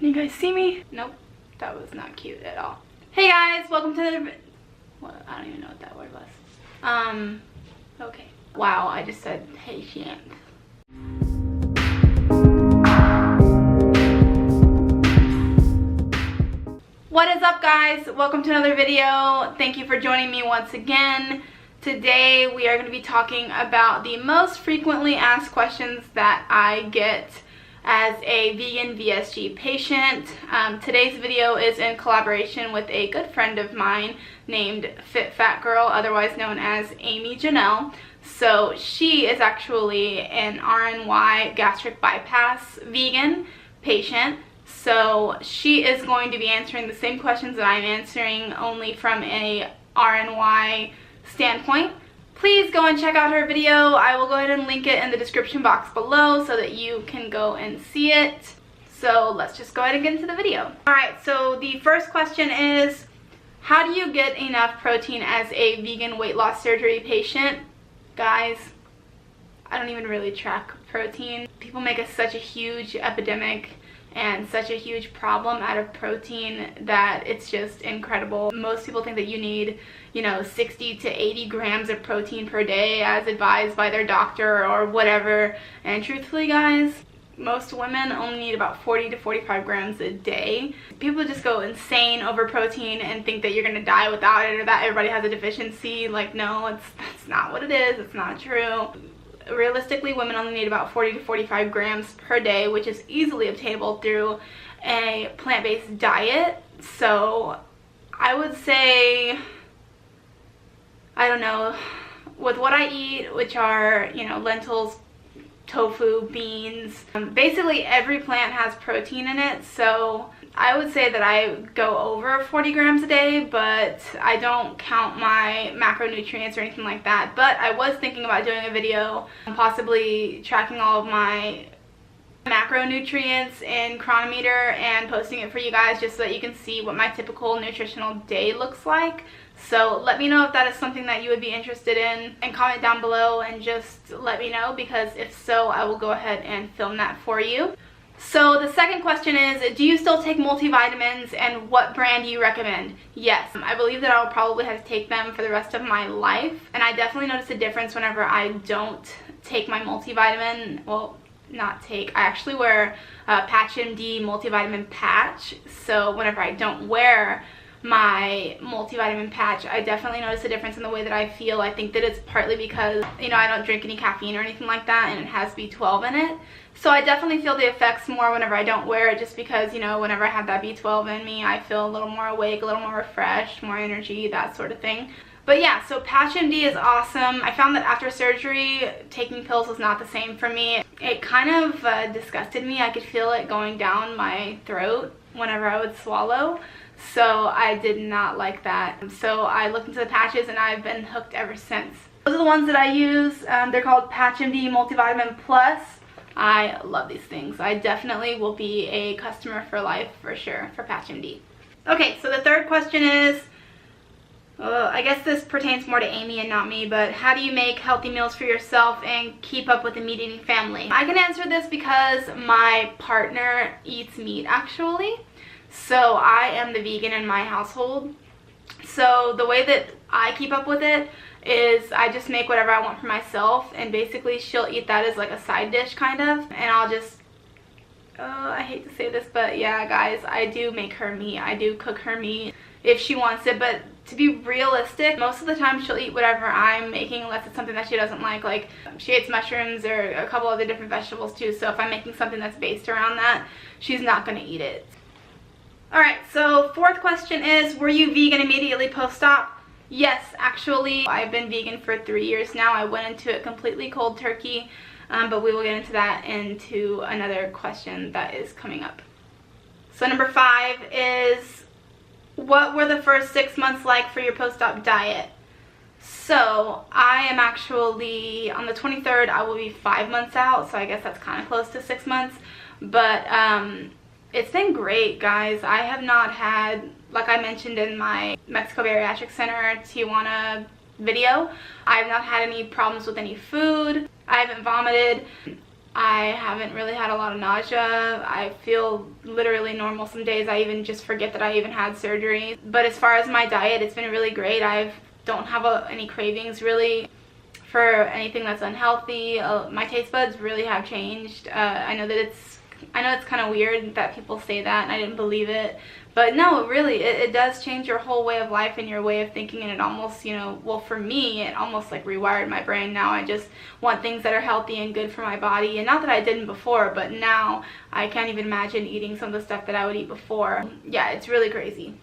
Can you guys see me? Nope, that was not cute at all. Hey guys, welcome to the... Well, I don't even know what that word was. Okay. Wow, I just said, hey Shanth. What is up guys? Welcome to another video. Thank you for joining me once again. Today we are going to be talking about the most frequently asked questions that I get as a vegan VSG patient. Today's video is in collaboration with a good friend of mine named Fit Fat Girl, otherwise known as Amy Janelle. So she is actually an RNY gastric bypass vegan patient. So she is going to be answering the same questions that I'm answering, only from a RNY standpoint. Please go and check out her video. I will go ahead and link it in the description box below so that you can go and see it. So let's just go ahead and get into the video. Alright, so the first question is, how do you get enough protein as a vegan weight loss surgery patient? Guys, I don't even really track protein. People make such a huge epidemic and such a huge problem out of protein that it's just incredible. Most people think that you need, 60 to 80 grams of protein per day as advised by their doctor or whatever. And truthfully guys, most women only need about 40 to 45 grams a day. People just go insane over protein and think that you're gonna die without it, or that everybody has a deficiency. Like, no, that's not what it is. It's not true. Realistically, women only need about 40 to 45 grams per day, which is easily obtainable through a plant-based diet. So I would say, I don't know, with what I eat, which are, lentils, tofu, beans, basically every plant has protein in it. So I would say that I go over 40 grams a day, but I don't count my macronutrients or anything like that. But I was thinking about doing a video, possibly tracking all of my macronutrients in Chronometer and posting it for you guys just so that you can see what my typical nutritional day looks like. So let me know if that is something that you would be interested in, and comment down below and just let me know, because if so, I will go ahead and film that for you. So the second question is, do you still take multivitamins, and what brand do you recommend? Yes, I believe that I will probably have to take them for the rest of my life, and I definitely notice a difference whenever I don't take my multivitamin. Well, not take, I actually wear a Patch MD multivitamin patch, so whenever I don't wear my multivitamin patch, I definitely notice a difference in the way that I feel. I think that it's partly because, I don't drink any caffeine or anything like that, and it has B12 in it. So I definitely feel the effects more whenever I don't wear it, just because, whenever I have that B12 in me, I feel a little more awake, a little more refreshed, more energy, that sort of thing. But yeah, so Patch MD is awesome. I found that after surgery, taking pills was not the same for me. It kind of disgusted me. I could feel it going down my throat whenever I would swallow. So I did not like that. So I looked into the patches and I've been hooked ever since. Those are the ones that I use. They're called Patch MD Multivitamin Plus. I love these things. I definitely will be a customer for life for sure for Patch MD. Okay, so the third question is, I guess this pertains more to Amy and not me, but how do you make healthy meals for yourself and keep up with a meat-eating family? I can answer this because my partner eats meat actually. So I am the vegan in my household. So the way that I keep up with it is I just make whatever I want for myself, and basically she'll eat that as like a side dish kind of, and I'll just, I hate to say this, but yeah guys, I do make her meat. I do cook her meat if she wants it, but to be realistic, most of the time she'll eat whatever I'm making, unless it's something that she doesn't like she hates mushrooms or a couple other different vegetables too. So if I'm making something that's based around that, she's not going to eat it. Alright, so fourth question is, were you vegan immediately post-op? Yes, actually, I've been vegan for 3 years now. I went into it completely cold turkey, but we will get into that into another question that is coming up. So number 5 is, what were the first 6 months like for your post-op diet? So I am actually, on the 23rd, I will be 5 months out, so I guess that's kind of close to 6 months, but it's been great, guys. I have not had, like I mentioned in my Mexico Bariatric Center Tijuana video, I have not had any problems with any food. I haven't vomited. I haven't really had a lot of nausea. I feel literally normal some days. I even just forget that I even had surgery. But as far as my diet, it's been really great. I don't have any cravings really for anything that's unhealthy. My taste buds really have changed. I know it's kind of weird that people say that, and I didn't believe it. But no, really, it does change your whole way of life and your way of thinking, and it almost, you know, well, for me, it almost like rewired my brain. Now I just want things that are healthy and good for my body, and not that I didn't before, but now I can't even imagine eating some of the stuff that I would eat before. Yeah, it's really crazy,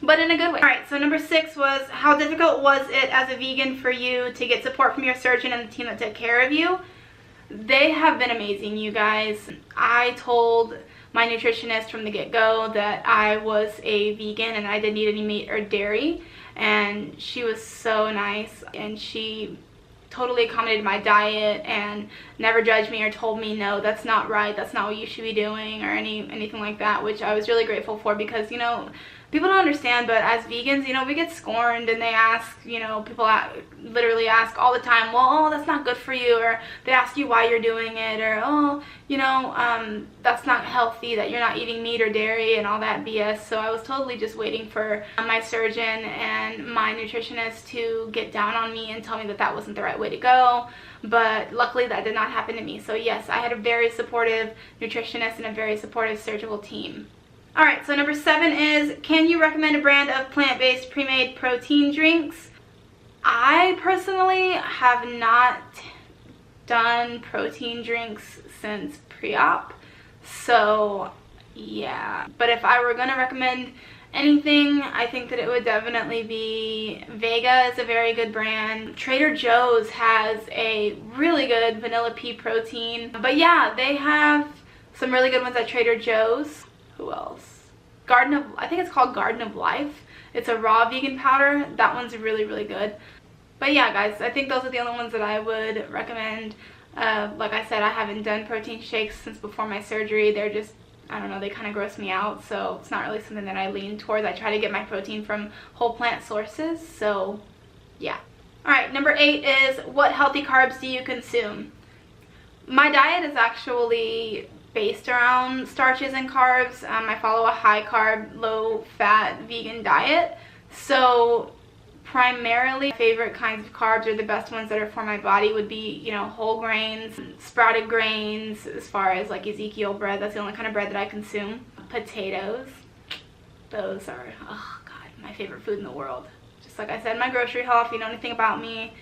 but in a good way. Alright, so number 6 was, how difficult was it as a vegan for you to get support from your surgeon and the team that took care of you? They have been amazing, you guys. I told my nutritionist from the get-go that I was a vegan and I didn't eat any meat or dairy, and she was so nice, and she totally accommodated my diet and never judged me or told me, no, that's not right, that's not what you should be doing, or anything like that, which I was really grateful for, because, you know, people don't understand, but as vegans, you know, we get scorned, and they ask, you know, people literally ask all the time, well, oh, that's not good for you, or they ask you why you're doing it, or, oh, you know, that's not healthy, that you're not eating meat or dairy, and all that BS. So I was totally just waiting for my surgeon and my nutritionist to get down on me and tell me that that wasn't the right way to go. But luckily that did not happen to me. So yes, I had a very supportive nutritionist and a very supportive surgical team. Alright, so number 7 is, can you recommend a brand of plant-based pre-made protein drinks? I personally have not done protein drinks since pre-op, so yeah. But if I were going to recommend anything, I think that it would definitely be Vega is a very good brand. Trader Joe's has a really good vanilla pea protein. But yeah, they have some really good ones at Trader Joe's. Who else? I think it's called Garden of Life. It's a raw vegan powder. That one's really, really good. But yeah, guys, I think those are the only ones that I would recommend. Like I said, I haven't done protein shakes since before my surgery. They're just, I don't know, they kind of gross me out. So it's not really something that I lean towards. I try to get my protein from whole plant sources. So yeah. Alright, number 8 is, what healthy carbs do you consume? My diet is actually based around starches and carbs. I follow a high carb, low fat vegan diet. So primarily, favorite kinds of carbs, or the best ones that are for my body, would be, you know, whole grains, sprouted grains, as far as like Ezekiel bread. That's the only kind of bread that I consume. Potatoes. Those are, oh God, my favorite food in the world. Just like I said in my grocery haul, if you know anything about me,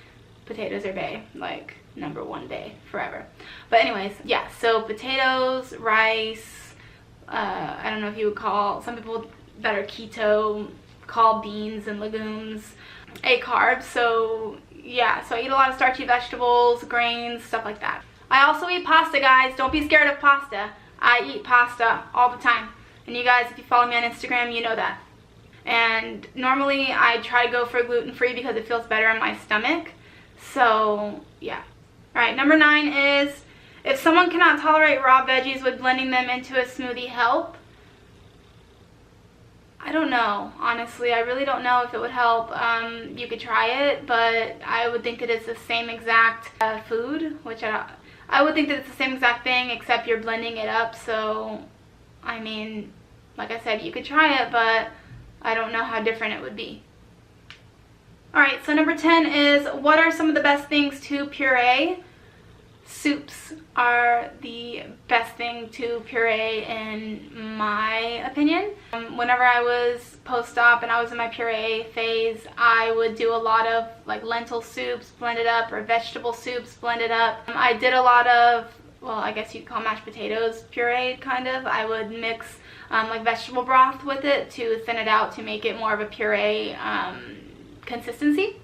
potatoes are bae. Like, number 1 day forever. But anyways, yeah, so potatoes, rice, I don't know if you would call, some people that are keto call beans and legumes a carb. So yeah, so I eat a lot of starchy vegetables, grains, stuff like that. I also eat pasta, guys. Don't be scared of pasta. I eat pasta all the time, and you guys, if you follow me on Instagram, you know that. And normally I try to go for gluten-free because it feels better in my stomach. So yeah. Alright, number 9 is, if someone cannot tolerate raw veggies, would blending them into a smoothie help? I don't know, honestly. I really don't know if it would help. You could try it, but I would think that it's the same exact food, which I would think that it's the same exact thing, except you're blending it up. So, I mean, like I said, you could try it, but I don't know how different it would be. Alright, so number 10 is, what are some of the best things to puree? Soups are the best thing to puree in my opinion. Whenever I was post-op and I was in my puree phase, I would do a lot of like lentil soups blended up, or vegetable soups blended up. I did a lot of, well, I guess you'd call mashed potatoes pureed, kind of. I would mix like vegetable broth with it to thin it out to make it more of a puree consistency.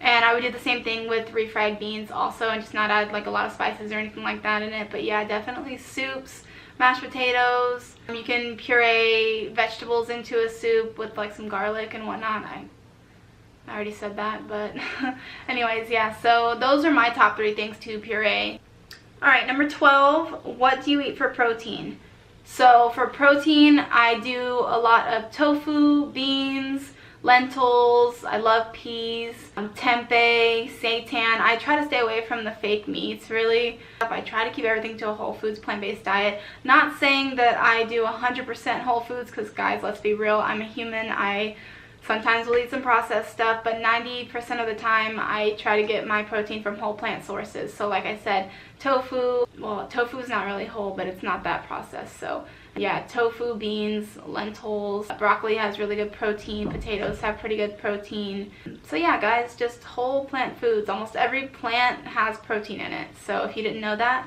And I would do the same thing with refried beans also, and just not add like a lot of spices or anything like that in it. But yeah, definitely soups, mashed potatoes. You can puree vegetables into a soup with like some garlic and whatnot. I already said that, but anyways, yeah. So those are my top 3 things to puree. Alright, number 12, what do you eat for protein? So for protein, I do a lot of tofu, beans, lentils. I love peas, tempeh, seitan. I try to stay away from the fake meats, really. I try to keep everything to a whole foods, plant-based diet. Not saying that I do 100% whole foods, because guys, let's be real, I'm a human. I sometimes will eat some processed stuff, but 90% of the time I try to get my protein from whole plant sources. So like I said, tofu, well, tofu is not really whole, but it's not that processed. So yeah, tofu, beans, lentils, broccoli has really good protein, potatoes have pretty good protein. So yeah, guys, just whole plant foods. Almost every plant has protein in it. So if you didn't know that,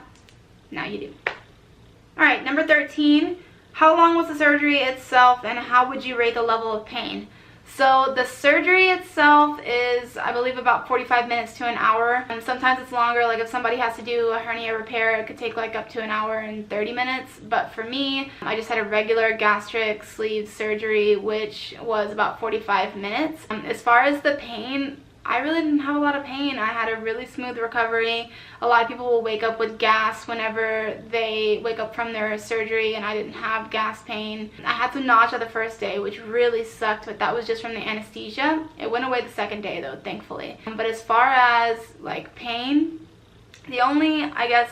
now you do. All right, number 13, how long was the surgery itself and how would you rate the level of pain? So the surgery itself is, I believe, about 45 minutes to an hour. And sometimes it's longer. Like if somebody has to do a hernia repair, it could take like up to an hour and 30 minutes. But for me, I just had a regular gastric sleeve surgery, which was about 45 minutes. As far as the pain, I really didn't have a lot of pain. I had a really smooth recovery. A lot of people will wake up with gas whenever they wake up from their surgery, and I didn't have gas pain. I had some nausea the first day, which really sucked, but that was just from the anesthesia. It went away the second day though, thankfully. But as far as like pain, the only, I guess,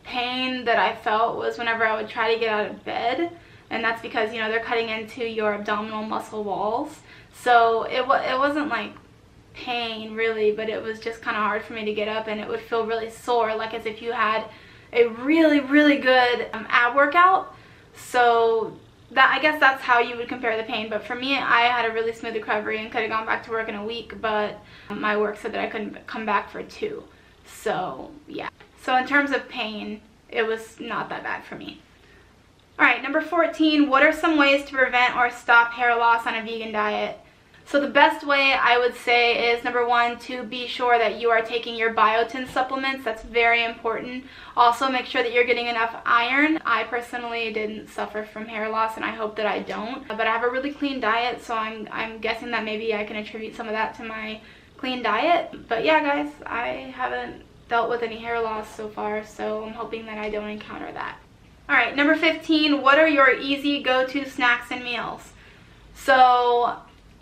pain that I felt was whenever I would try to get out of bed, and that's because, you know, they're cutting into your abdominal muscle walls. So it wasn't like pain really, but it was just kind of hard for me to get up, and it would feel really sore, like as if you had a really good ab workout. So that, I guess that's how you would compare the pain. But for me, I had a really smooth recovery and could have gone back to work in a week, but my work said that I couldn't come back for 2. So yeah, so in terms of pain, it was not that bad for me. All right, number 14, what are some ways to prevent or stop hair loss on a vegan diet? So the best way, I would say, is number 1, to be sure that you are taking your biotin supplements. That's very important. Also, make sure that you're getting enough iron. I personally didn't suffer from hair loss, and I hope that I don't. But I have a really clean diet, so I'm guessing that maybe I can attribute some of that to my clean diet. But yeah, guys, I haven't dealt with any hair loss so far, so I'm hoping that I don't encounter that. All right, number 15, what are your easy go-to snacks and meals? So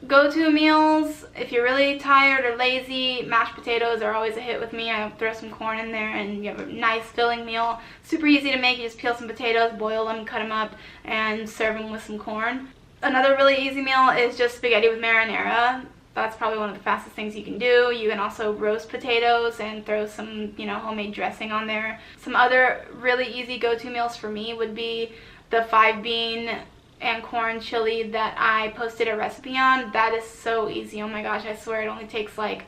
go-to meals, if you're really tired or lazy, mashed potatoes are always a hit with me. I throw some corn in there and you have a nice filling meal. Super easy to make. You just peel some potatoes, boil them, cut them up, and serve them with some corn. Another really easy meal is just spaghetti with marinara. That's probably one of the fastest things you can do. You can also roast potatoes and throw some, you know, homemade dressing on there. Some other really easy go-to meals for me would be the 5-bean and corn chili that I posted a recipe on. That is so easy. Oh my gosh, I swear it only takes like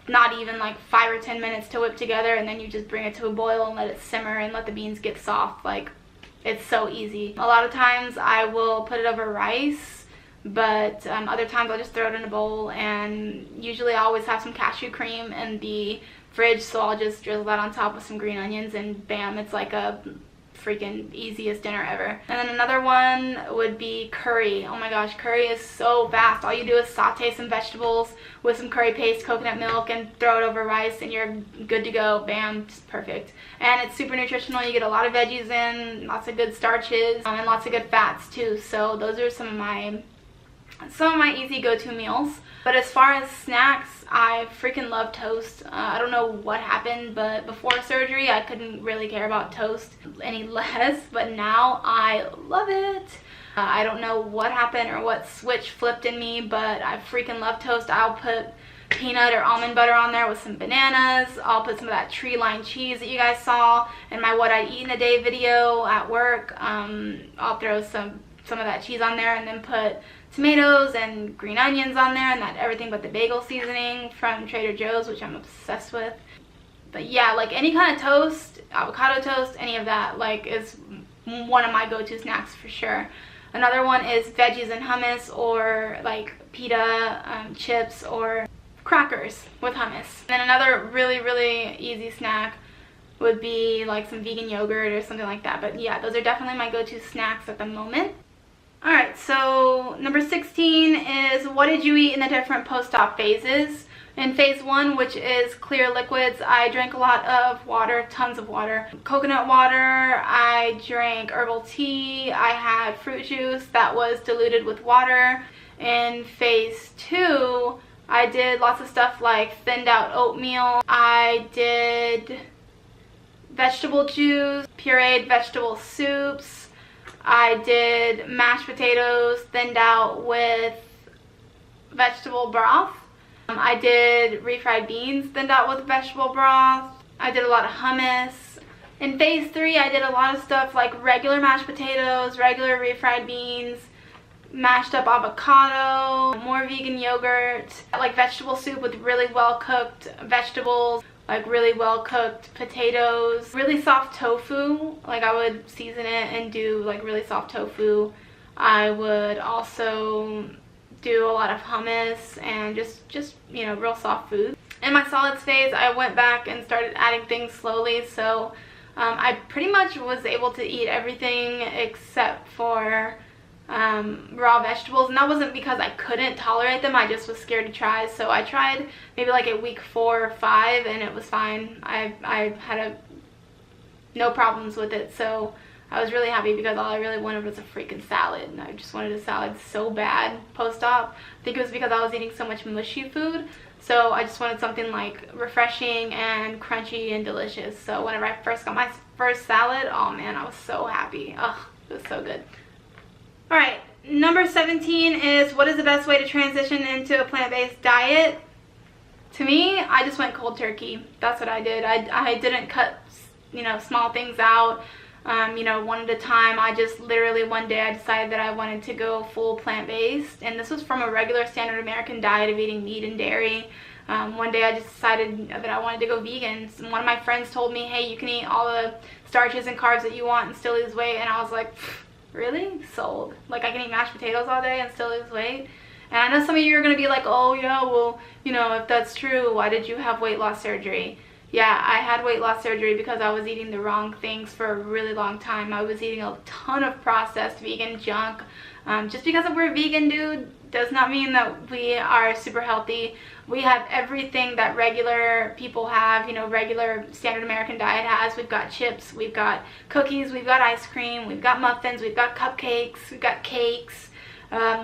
not even like 5 or 10 minutes to whip together, and then you just bring it to a boil and let it simmer and let the beans get soft. Like, it's so easy. A lot of times I will put it over rice, but other times I'll just throw it in a bowl, and usually I always have some cashew cream in the fridge, so I'll just drizzle that on top with some green onions, and bam, it's like a freaking easiest dinner ever. And then another one would be curry. Oh my gosh, curry is so fast. All you do is saute some vegetables with some curry paste, coconut milk, and throw it over rice, and you're good to go. Bam, just perfect. And it's super nutritional. You get a lot of veggies in, lots of good starches, and lots of good fats too. So those are some of my easy go-to meals. But as far as snacks, I freaking love toast. I don't know what happened, but before surgery I couldn't really care about toast any less, but now I love it. I don't know what happened or what switch flipped in me, but I freaking love toast. I'll put peanut or almond butter on there with some bananas. I'll put some of that tree-lined cheese that you guys saw in my what I eat in a day video at work. I'll throw some of that cheese on there, and then put tomatoes and green onions on there, and that everything but the bagel seasoning from Trader Joe's, which I'm obsessed with. But yeah, like any kind of toast, avocado toast, any of that, like, is one of my go-to snacks for sure. Another one is veggies and hummus, or like pita chips or crackers with hummus. And another really easy snack would be like some vegan yogurt or something like that. But yeah, those are definitely my go-to snacks at the moment. Alright, so number 16 is, what did you eat in the different post-op phases? In phase 1, which is clear liquids, I drank a lot of water, tons of water. Coconut water, I drank herbal tea, I had fruit juice that was diluted with water, In phase 2, I did lots of stuff like thinned out oatmeal. I did vegetable juice, pureed vegetable soups. I did mashed potatoes thinned out with vegetable broth. I did refried beans thinned out with vegetable broth. I did a lot of hummus. In phase 3, I did a lot of stuff like regular mashed potatoes, regular refried beans, mashed up avocado, more vegan yogurt, like vegetable soup with really well cooked vegetables, like really well cooked potatoes, really soft tofu. Like I would season it and do like really soft tofu. I would also do a lot of hummus and just you know, real soft food. In my solids phase, I went back and started adding things slowly, so I pretty much was able to eat everything except for raw vegetables, and that wasn't because I couldn't tolerate them, I just was scared to try. So I tried maybe like at week 4 or 5 and it was fine. I had no problems with it, so I was really happy because all I really wanted was a freaking salad, and I just wanted a salad so bad post-op. I think it was because I was eating so much mushy food, so I just wanted something like refreshing and crunchy and delicious. So whenever I first got my first salad, oh man, I was so happy. Ugh, it was so good. Alright, number 17 is, what is the best way to transition into a plant-based diet? To me, I just went cold turkey. That's what I did. I didn't cut, you know, small things out. You know, one at a time. I just literally one day I decided that I wanted to go full plant-based, and this was from a regular standard American diet of eating meat and dairy. One day I just decided that I wanted to go vegan. One of my friends told me, hey, you can eat all the starches and carbs that you want and still lose weight, and I was like, really? Sold. Like I can eat mashed potatoes all day and still lose weight? And I know some of you are going to be like, oh yeah, well, you know, if that's true, why did you have weight loss surgery? Yeah, I had weight loss surgery because I was eating the wrong things for a really long time. I was eating a ton of processed vegan junk. Just because we're vegan, dude, does not mean that we are super healthy. We have everything that regular people have, you know, regular standard American diet has. We've got chips, we've got cookies, we've got ice cream, we've got muffins, we've got cupcakes, we've got cakes,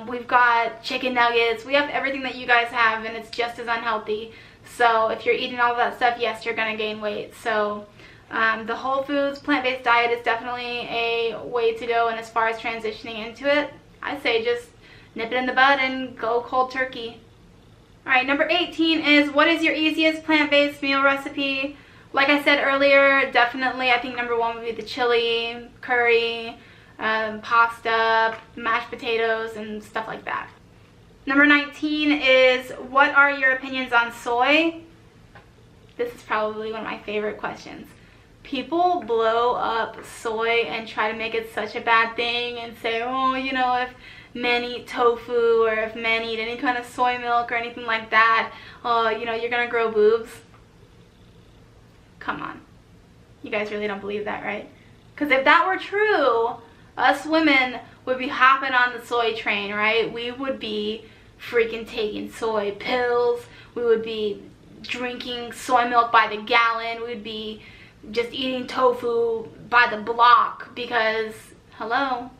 we've got chicken nuggets. We have everything that you guys have, and it's just as unhealthy. So if you're eating all of that stuff, yes, you're going to gain weight. So the whole foods plant-based diet is definitely a way to go, and as far as transitioning into it, I say just nip it in the bud and go cold turkey. Alright, number 18 is, what is your easiest plant-based meal recipe? Like I said earlier, definitely I think number 1 would be the chili, curry, pasta, mashed potatoes, and stuff like that. Number 19 is, what are your opinions on soy? This is probably one of my favorite questions. People blow up soy and try to make it such a bad thing and say, oh, you know, if men eat tofu or if men eat any kind of soy milk or anything like that, you know, you're gonna grow boobs. Come on. You guys really don't believe that, right? Because if that were true, us women would be hopping on the soy train, right? We would be freaking taking soy pills. We would be drinking soy milk by the gallon. We would be just eating tofu by the block because, hello?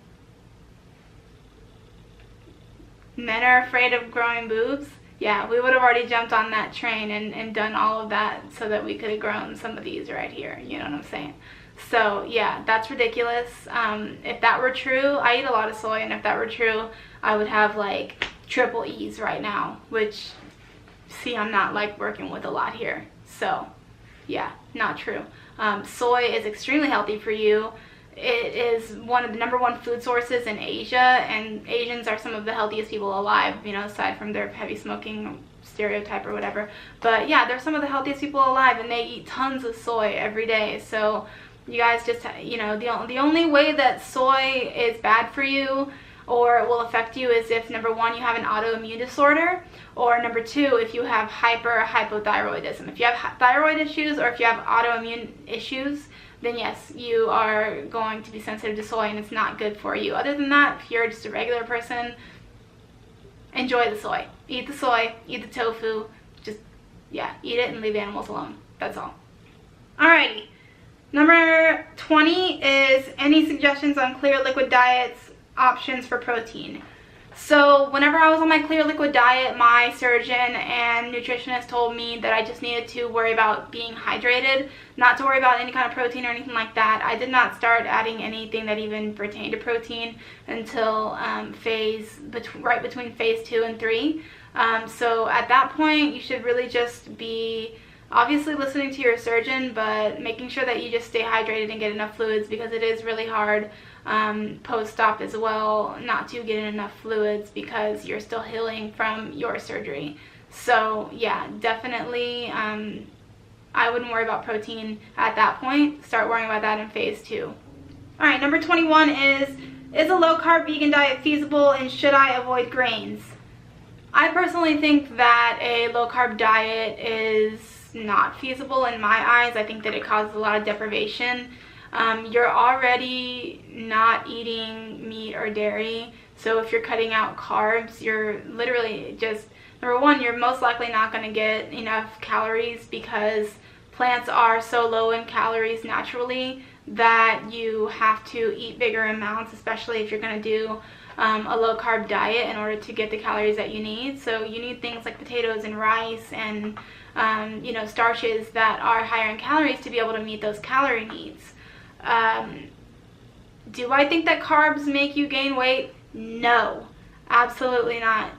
Men are afraid of growing boobs? Yeah, we would have already jumped on that train and done all of that so that we could have grown some of these right here. You know what I'm saying? So yeah, that's ridiculous. If that were true, I eat a lot of soy, and if that were true, I would have like triple E's right now, which, see, I'm not like working with a lot here. So yeah, not true. Soy is extremely healthy for you. It is one of the #1 food sources in Asia, and Asians are some of the healthiest people alive, you know, aside from their heavy smoking stereotype or whatever. But yeah, they're some of the healthiest people alive, and they eat tons of soy every day. So you guys just, you know, the only way that soy is bad for you or will affect you is if, #1, you have an autoimmune disorder, or #2, if you have hypothyroidism. If you have thyroid issues or if you have autoimmune issues, then yes, you are going to be sensitive to soy, and it's not good for you. Other than that, if you're just a regular person, enjoy the soy. Eat the soy, eat the tofu, just, yeah, eat it and leave animals alone. That's all. Alrighty. Number 20 is, any suggestions on clear liquid diets options for protein? So whenever I was on my clear liquid diet, my surgeon and nutritionist told me that I just needed to worry about being hydrated, not to worry about any kind of protein or anything like that. I did not start adding anything that even pertained to protein until right between phase 2 and 3. So at that point, you should really just be obviously listening to your surgeon, but making sure that you just stay hydrated and get enough fluids, because it is really hard post-op as well not to get enough fluids because you're still healing from your surgery. So yeah, definitely I wouldn't worry about protein at that point. Start worrying about that in phase 2. All right, number 21 is a low-carb vegan diet feasible, and should I avoid grains? I personally think that a low-carb diet is not feasible in my eyes. I think that it causes a lot of deprivation. You're already not eating meat or dairy, so if you're cutting out carbs, you're literally just, number one, you're most likely not going to get enough calories, because plants are so low in calories naturally that you have to eat bigger amounts, especially if you're going to do a low carb diet, in order to get the calories that you need. So you need things like potatoes and rice and starches that are higher in calories to be able to meet those calorie needs. Do I think that carbs make you gain weight? No, absolutely not.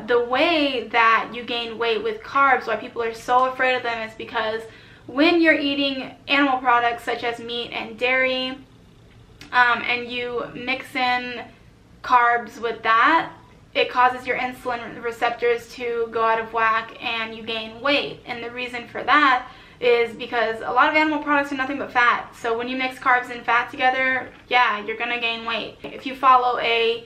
The way that you gain weight with carbs, why people are so afraid of them, is because when you're eating animal products such as meat and dairy, and you mix in carbs with that, it causes your insulin receptors to go out of whack and you gain weight. And the reason for that is because a lot of animal products are nothing but fat. So when you mix carbs and fat together, yeah, you're gonna gain weight. If you follow a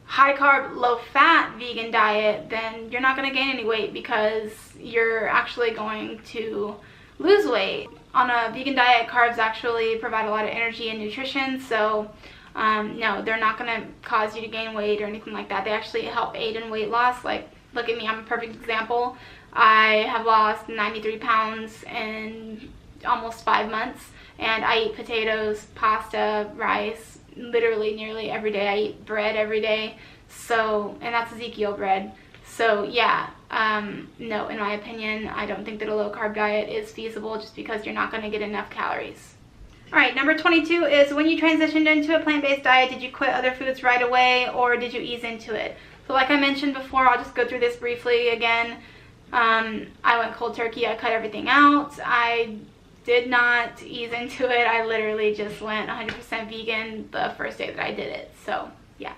high carb, low fat vegan diet, then you're not gonna gain any weight, because you're actually going to lose weight. On a vegan diet, carbs actually provide a lot of energy and nutrition, so no, they're not going to cause you to gain weight or anything like that. They actually help aid in weight loss. Like, look at me, I'm a perfect example. I have lost 93 pounds in almost 5 months, and I eat potatoes, pasta, rice, literally nearly every day. I eat bread every day, so, and that's Ezekiel bread. So yeah, no, in my opinion, I don't think that a low carb diet is feasible, just because you're not going to get enough calories. All right, number 22 is, when you transitioned into a plant-based diet, did you quit other foods right away, or did you ease into it? So like I mentioned before, I'll just go through this briefly again. I went cold turkey. I cut everything out. I did not ease into it. I literally just went 100% vegan the first day that I did it. So yeah.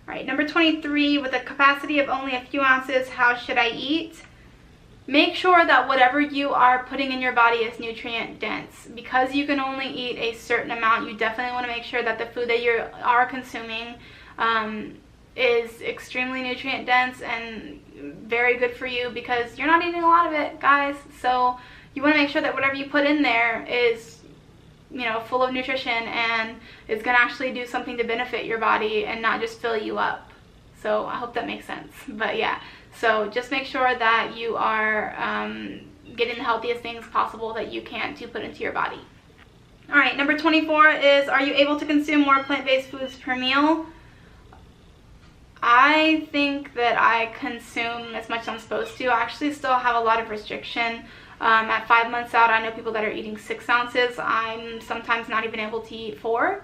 All right, number 23, with a capacity of only a few ounces, how should I eat? Make sure that whatever you are putting in your body is nutrient dense. Because you can only eat a certain amount, you definitely want to make sure that the food that you are consuming is extremely nutrient dense and very good for you, because you're not eating a lot of it, guys. So you want to make sure that whatever you put in there is, you know, full of nutrition and is going to actually do something to benefit your body and not just fill you up. So I hope that makes sense. But yeah, so just make sure that you are getting the healthiest things possible that you can to put into your body. All right, number 24 is, are you able to consume more plant-based foods per meal? I think that I consume as much as I'm supposed to. I actually still have a lot of restriction. At 5 months out, I know people that are eating 6 ounces. I'm sometimes not even able to eat 4.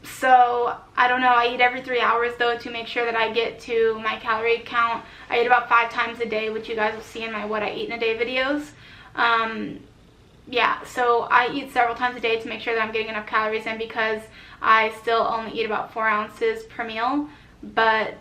So I don't know. I eat every 3 hours though, to make sure that I get to my calorie count. I eat about 5 times a day, which you guys will see in my what I eat in a day videos. Yeah, so I eat several times a day to make sure that I'm getting enough calories in, because I still only eat about 4 ounces per meal. But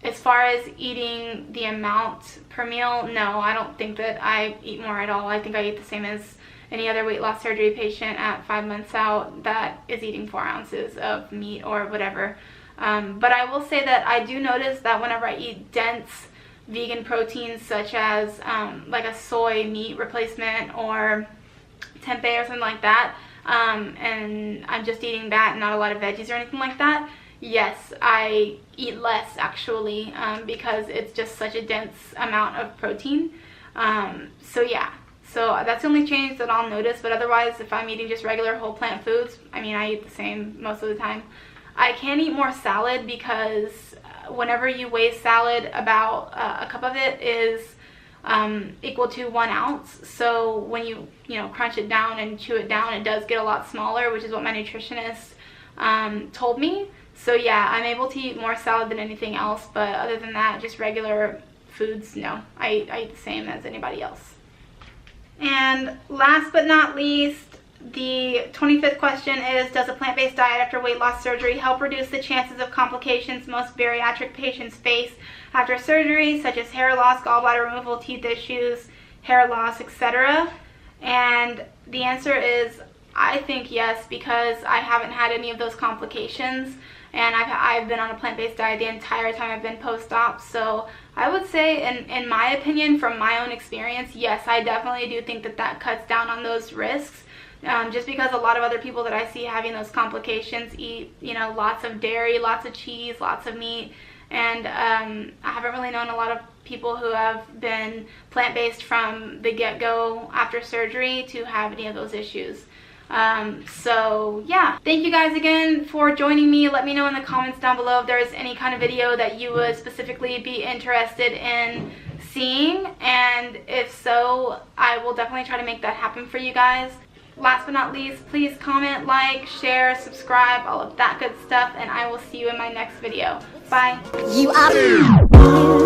as far as eating the amount per meal, no, I don't think that I eat more at all. I think I eat the same as any other weight loss surgery patient at 5 months out that is eating 4 ounces of meat or whatever. But I will say that I do notice that whenever I eat dense vegan proteins, such as like a soy meat replacement or tempeh or something like that, and I'm just eating that and not a lot of veggies or anything like that, yes, I eat less actually, because it's just such a dense amount of protein. So yeah, so that's the only change that I'll notice. But otherwise, if I'm eating just regular whole plant foods, I mean, I eat the same most of the time. I can eat more salad because whenever you weigh salad, about a cup of it is equal to 1 ounce. So when you crunch it down and chew it down, it does get a lot smaller, which is what my nutritionist told me. So yeah, I'm able to eat more salad than anything else, but other than that, just regular foods, no. I eat the same as anybody else. And last but not least, the 25th question is, does a plant-based diet after weight loss surgery help reduce the chances of complications most bariatric patients face after surgery, such as hair loss, gallbladder removal, teeth issues, hair loss, etc.? And the answer is, I think yes, because I haven't had any of those complications, and I've been on a plant-based diet the entire time I've been post-op. So I would say, in my opinion, from my own experience, yes, I definitely do think that cuts down on those risks. Just because a lot of other people that I see having those complications eat, lots of dairy, lots of cheese, lots of meat, and I haven't really known a lot of people who have been plant-based from the get-go after surgery to have any of those issues. So yeah, thank you guys again for joining me. Let me know in the comments down below if there's any kind of video that you would specifically be interested in seeing, and if so, I will definitely try to make that happen for you guys. Last but not least, please comment, like, share, subscribe, all of that good stuff, and I will see you in my next video. Bye. You are